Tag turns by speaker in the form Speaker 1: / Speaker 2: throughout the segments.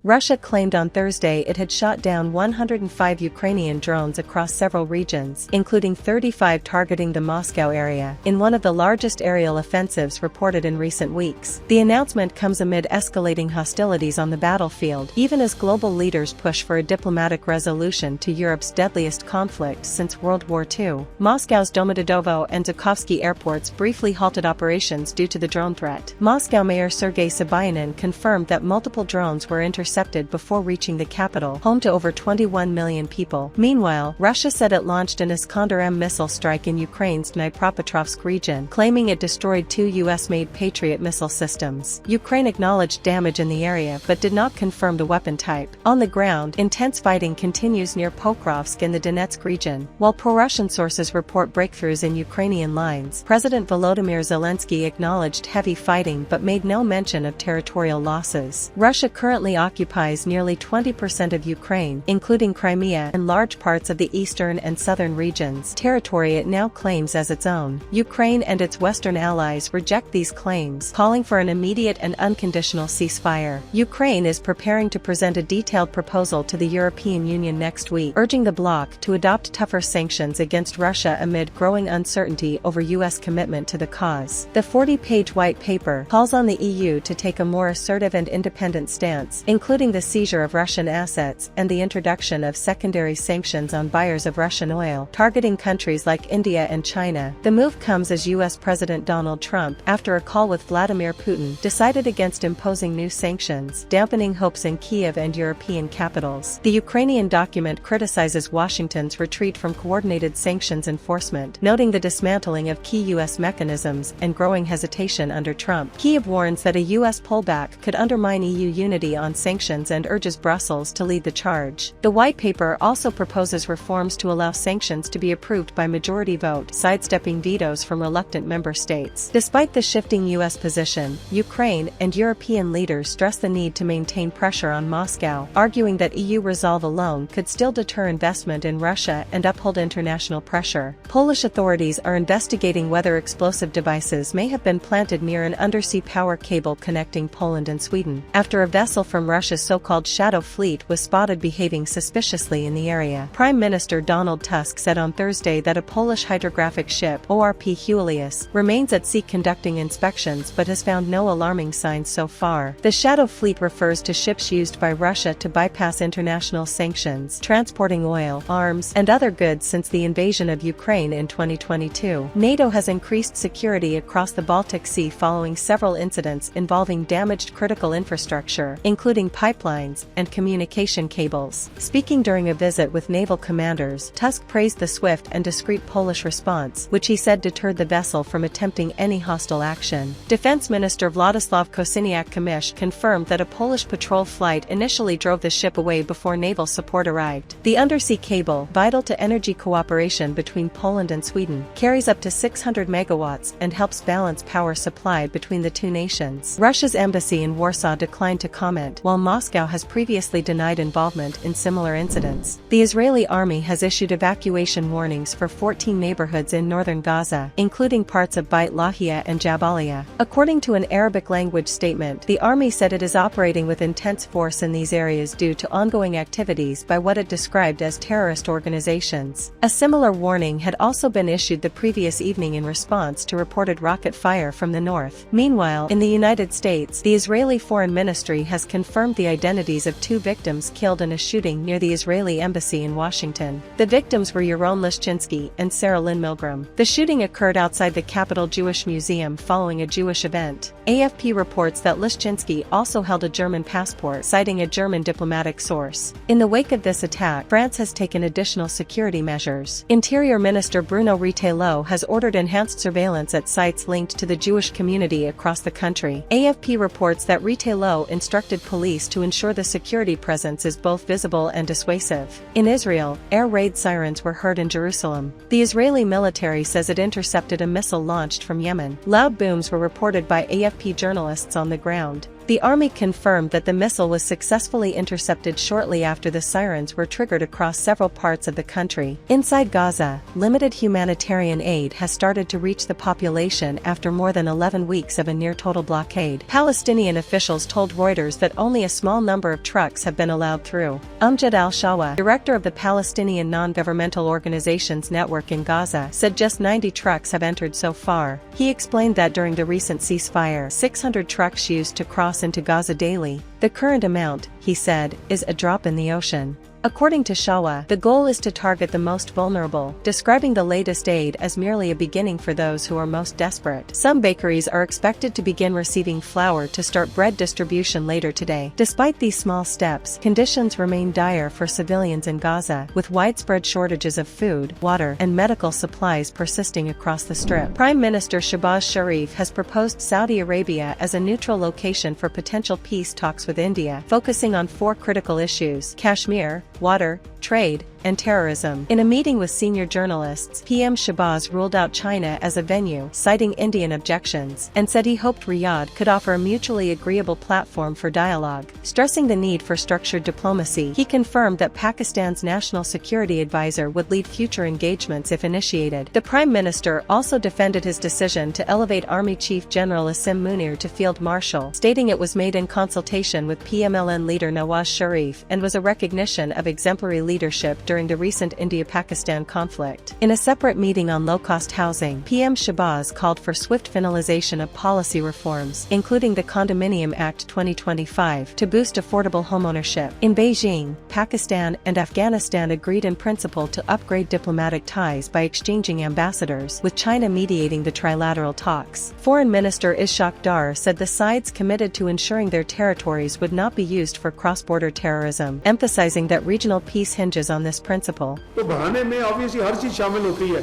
Speaker 1: Russia claimed on Thursday it had shot down 105 Ukrainian drones across several regions, including 35 targeting the Moscow area, in one of the largest aerial offensives reported in recent weeks. The announcement comes amid escalating hostilities on the battlefield, even as global leaders push for a diplomatic resolution to Europe's deadliest conflict since World War II. Moscow's Domodedovo and 𝐃𝐚𝐰𝐬 airports briefly halted operations due to the drone threat. Moscow Mayor 𝐒𝐭𝐨𝐫𝐢𝐬 confirmed that multiple drones were intercepted before reaching the capital, home to over 21 million people. Meanwhile, Russia said it launched an Iskander-M missile strike in Ukraine's Dnipropetrovsk region, claiming it destroyed 2 US-made Patriot missile systems. Ukraine acknowledged damage in the area but did not confirm the weapon type. On the ground, intense fighting continues near Pokrovsk in the Donetsk region. While pro-Russian sources report breakthroughs in Ukrainian lines, President Volodymyr Zelensky acknowledged heavy fighting but made no mention of territorial losses. Russia currently occupies nearly 20% of Ukraine, including Crimea and large parts of the eastern and southern regions, territory it now claims as its own. Ukraine and its Western allies reject these claims, calling for an immediate and unconditional ceasefire. Ukraine is preparing to present a detailed proposal to the European Union next week, urging the bloc to adopt tougher sanctions against Russia amid growing uncertainty over US commitment to the cause. The 40-page white paper calls on the EU to take a more assertive and independent stance, including the seizure of Russian assets and the introduction of secondary sanctions on buyers of Russian oil, targeting countries like India and China. The move comes as US President Donald Trump, after a call with Vladimir Putin, decided against imposing new sanctions, dampening hopes in Kyiv and European capitals. The Ukrainian document criticizes Washington's retreat from coordinated sanctions enforcement, noting the dismantling of key US mechanisms and growing hesitation under Trump. Kyiv warns that a US pullback could undermine EU unity on sanctions and urges Brussels to lead the charge. The white paper also proposes reforms to allow sanctions to be approved by majority vote, sidestepping vetoes from reluctant member states. Despite the shifting US position, Ukraine and European leaders stress the need to maintain pressure on Moscow, arguing that EU resolve alone could still deter investment in Russia and uphold international pressure. Polish authorities are investigating whether explosive devices may have been planted near an undersea power cable connecting Poland and Sweden, after a vessel from Russia's so-called Shadow Fleet was spotted behaving suspiciously in the area. Prime Minister Donald Tusk said on Thursday that a Polish hydrographic ship, ORP 𝐒𝐭𝐬𝐬, remains at sea conducting inspections but has found no alarming signs so far. The Shadow Fleet refers to ships used by Russia to bypass international sanctions, transporting oil, arms, and other goods since the invasion of Ukraine in 2022. NATO has increased security across the Baltic Sea following several incidents involving damaged critical infrastructure, including pipelines and communication cables. Speaking during a visit with naval commanders, Tusk praised the swift and discreet Polish response, which he said deterred the vessel from attempting any hostile action. Defense Minister Władysław Kosiniak-Kamysz confirmed that a Polish patrol flight initially drove the ship away before naval support arrived. The undersea cable, vital to energy cooperation between Poland and Sweden, carries up to 600 megawatts and helps balance power supply between the two nations. Russia's embassy in Warsaw declined to comment, while Moscow has previously denied involvement in similar incidents. The Israeli army has issued evacuation warnings for 14 neighborhoods in northern Gaza, including parts of Beit Lahia and Jabalia. According to an Arabic-language statement, the army said it is operating with intense force in these areas due to ongoing activities by what it described as terrorist organizations. A similar warning had also been issued the previous evening in response to reported rocket fire from the north. Meanwhile, in the United States, the Israeli Foreign Ministry has confirmed the identities of 2 victims killed in a shooting near the Israeli embassy in Washington. The victims were Yaron Lishchinsky and Sarah Lynn Milgram. The shooting occurred outside the Capitol Jewish Museum following a Jewish event. AFP reports that Lishchinsky also held a German passport, citing a German diplomatic source. In the wake of this attack, France has taken additional security measures. Interior Minister Bruno Retailleau has ordered enhanced surveillance at sites linked to the Jewish community across the country. AFP reports that Retailleau instructed police to ensure the security presence is both visible and dissuasive. In Israel, air raid sirens were heard in Jerusalem. The Israeli military says it intercepted a missile launched from Yemen. Loud booms were reported by AFP journalists on the ground. The army confirmed that the missile was successfully intercepted shortly after the sirens were triggered across several parts of the country. Inside Gaza, limited humanitarian aid has started to reach the population after more than 11 weeks of a near-total blockade. Palestinian officials told Reuters that only a small number of trucks have been allowed through. Amjad al-Shawa, director of the Palestinian non-governmental organizations network in Gaza, said just 90 trucks have entered so far. He explained that during the recent ceasefire, 600 trucks used to cross into Gaza daily. The current amount, he said, is a drop in the ocean. According to Shawa, the goal is to target the most vulnerable, describing the latest aid as merely a beginning for those who are most desperate. Some bakeries are expected to begin receiving flour to start bread distribution later today. Despite these small steps, conditions remain dire for civilians in Gaza, with widespread shortages of food, water, and medical supplies persisting across the Strip. Prime Minister Shehbaz Sharif has proposed Saudi Arabia as a neutral location for potential peace talks with India, focusing on 4 critical issues: Kashmir, water, trade, and terrorism. In a meeting with senior journalists, PM Shehbaz ruled out China as a venue, citing Indian objections, and said he hoped Riyadh could offer a mutually agreeable platform for dialogue. Stressing the need for structured diplomacy, he confirmed that Pakistan's national security advisor would lead future engagements if initiated. The Prime Minister also defended his decision to elevate Army Chief General Asim Munir to Field Marshal, stating it was made in consultation with PMLN leader Nawaz Sharif and was a recognition of exemplary leadership during the recent India-Pakistan conflict. In a separate meeting on low-cost housing, PM Shehbaz called for swift finalization of policy reforms, including the Condominium Act 2025, to boost affordable homeownership. In Beijing, Pakistan and Afghanistan agreed in principle to upgrade diplomatic ties by exchanging ambassadors, with China mediating the trilateral talks. Foreign Minister Ishaq Dar said the sides committed to ensuring their territories would not be used for cross-border terrorism, emphasizing that regional peace hinges on this principle.
Speaker 2: तो बहाने में obviously हर चीज शामिल होती है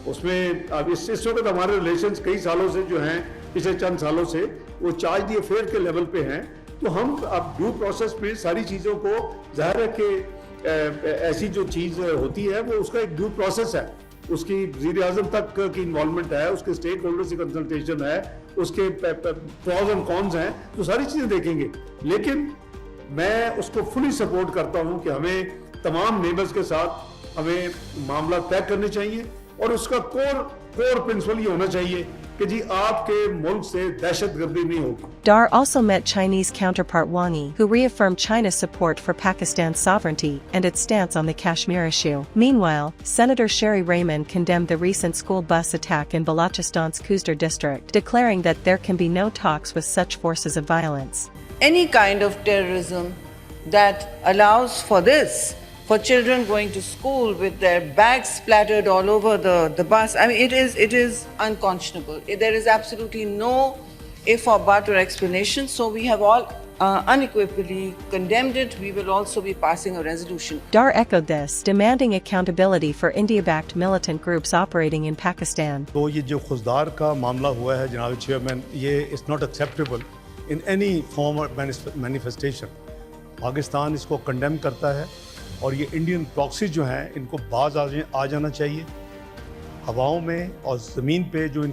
Speaker 2: उसमें। अब इस वक्त हमारे रिलेशंस कई सालों से जो हैं, पिछले चंद सालों से वो चार्ज दी अफेयर के लेवल पे हैं, तो हम अब ड्यू प्रोसेस में सारी चीज़ों को जाहिर है कि ऐसी जो चीज़ होती है वो उसका एक ड्यू प्रोसेस है, उसकी वज़ीर-ए-आज़म तक की इन्वॉल्वमेंट है, उसके स्टेक होल्डर से कंसल्टेशन है, उसके प्रॉज एंड कॉन्स हैं, तो सारी चीज़ें देखेंगे। लेकिन मैं उसको फुली सपोर्ट करता हूं कि हमें तमाम नेबर्स के साथ हमें मामला तय करने चाहिए और उसका कोर प्रिंसिपल ये होना चाहिए कि जी आपके मुल्क से दहशतगर्दी नहीं होगी।
Speaker 1: Dar also met Chinese counterpart Wang Yi, who reaffirmed China's support for Pakistan's sovereignty and its stance on the Kashmir issue. Meanwhile, Senator Sherry Raymond condemned the recent school bus attack in Balochistan's 𝐒𝐭𝐲𝐬 district, declaring that there can be no talks with such forces of violence.
Speaker 3: Any kind of terrorism that allows for this, for children going to school with their bags splattered all over the bus, I mean, it is unconscionable. There is absolutely no if or but or explanation. So we have all unequivocally condemned it. We will also be passing a resolution.
Speaker 1: Dar echoed this, demanding accountability for India-backed militant groups operating in Pakistan.
Speaker 4: तो ये जो खुजदार का मामला हुआ है जनाब chairman, ये it's not acceptable in any form of manifestation. Pakistan इसको कंडेम करता है और ये इंडियन प्रॉक्सी जो हैं इनको बाज आ जाना चाहिए। हवाओं में और ज़मीन पे जो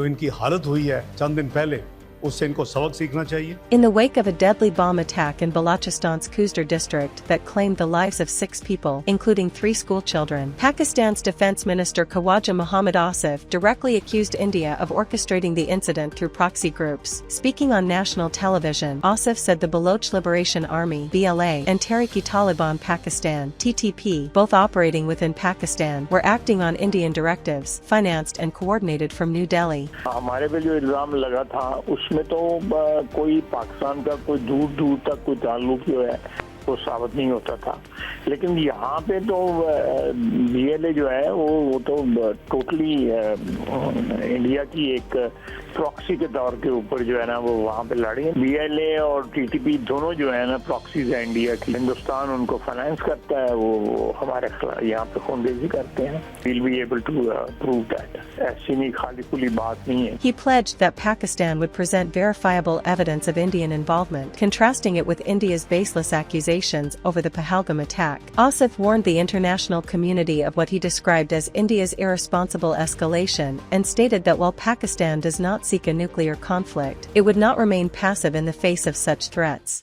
Speaker 4: इनकी हालत हुई है चंद दिन पहले, उससे इनको सबक सीखना चाहिए।
Speaker 1: In the wake of a deadly bomb attack in Balochistan's 𝐒𝐭𝐲𝐬 district that claimed the lives of 6 people, including 3 school children, Pakistan's Defense Minister 𝐶𝐭𝐲𝐬 Mohammad Asif directly accused India of orchestrating the incident through proxy groups. Speaking on national television, Asif said the Baloch Liberation Army (BLA) and Tehrik-e-Taliban Pakistan (TTP), both operating within Pakistan, were acting on Indian directives, financed and coordinated from New Delhi.
Speaker 5: हमारे पे जो इल्जाम लगा था उसमें तो कोई पाकिस्तान का कोई दूर तक कोई ताल्लुक जो है वो साबित नहीं होता था, लेकिन यहाँ पे तो बीएलए जो है वो तो टोटली इंडिया की एक प्रॉक्सी के तौर के ऊपर जो है ना वो वहाँ पे लड़ी है। बीएलए और टीटीपी दोनों जो है ना प्रॉक्सीज है इंडिया की। हिंदुस्तान उनको फाइनेंस करता है, वो हमारे यहाँ पे खूनरेजी करते हैं। We'll be able to prove that. ऐसी नहीं खाली खुली बात नहीं है।
Speaker 1: He pledged that Pakistan would present verifiable evidence of Indian involvement, contrasting it with India's baseless accusations accusations over the Pahalgam attack. Asif warned the international community of what he described as India's irresponsible escalation and stated that while Pakistan does not seek a nuclear conflict, it would not remain passive in the face of such threats.